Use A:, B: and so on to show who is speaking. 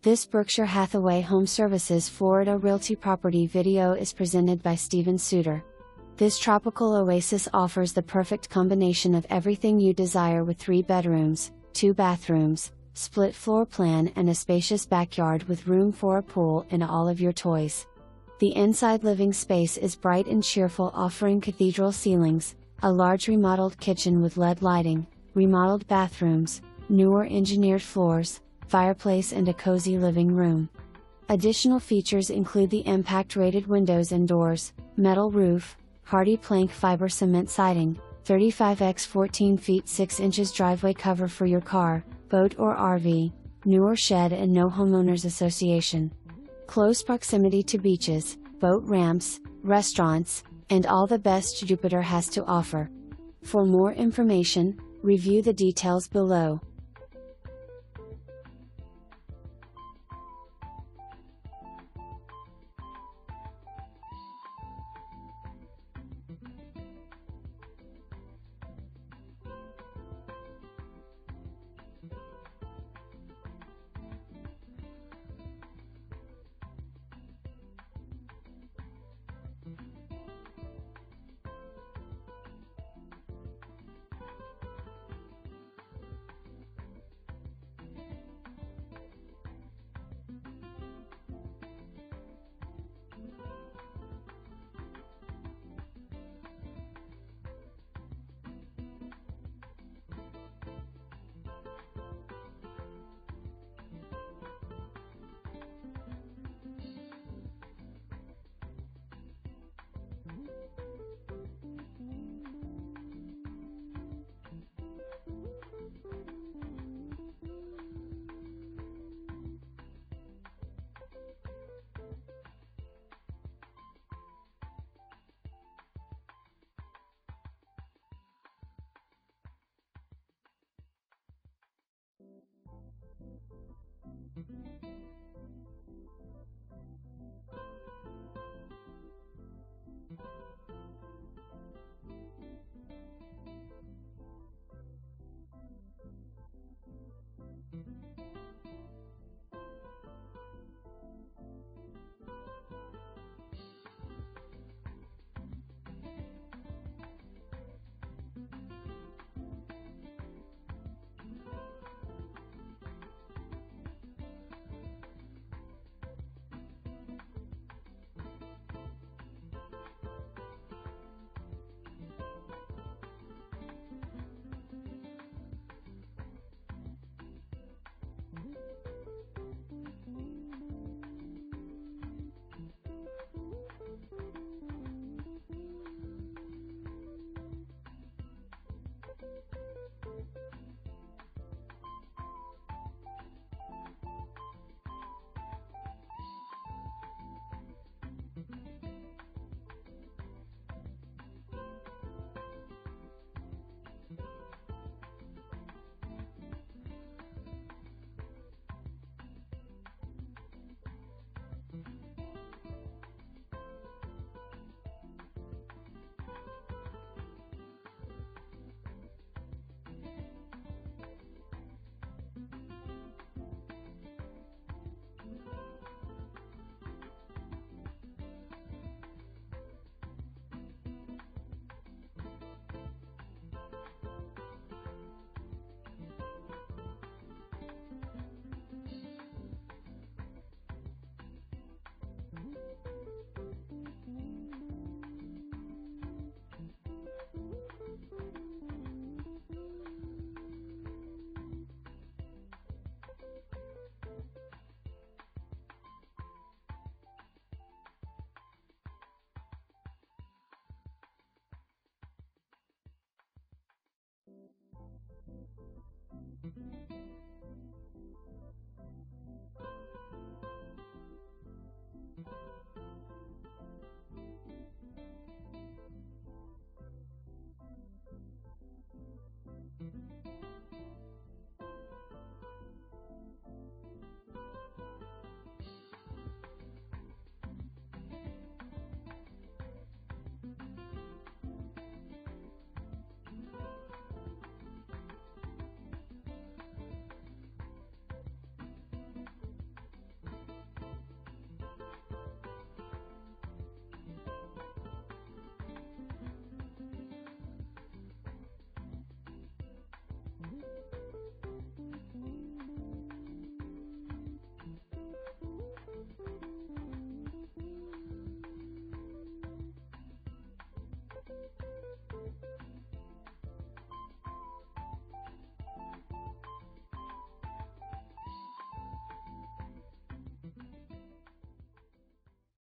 A: This Berkshire Hathaway HomeServices Florida Realty property video is presented by Steven Suter. This tropical oasis offers the perfect combination of everything you desire with 3 bedrooms, 2 bathrooms, split floor plan and a spacious backyard with room for a pool and all of your toys. The inside living space is bright and cheerful, offering cathedral ceilings, a large remodeled kitchen with LED lighting, remodeled bathrooms, newer engineered floors, fireplace and a cozy living room. Additional features include the impact-rated windows and doors, metal roof, HardiePlank fiber cement siding, 35x 14 feet 6 inches driveway cover for your car, boat or RV, newer shed and no homeowners association. Close proximity to beaches, boat ramps, restaurants, and all the best Jupiter has to offer. For more information, review the details below.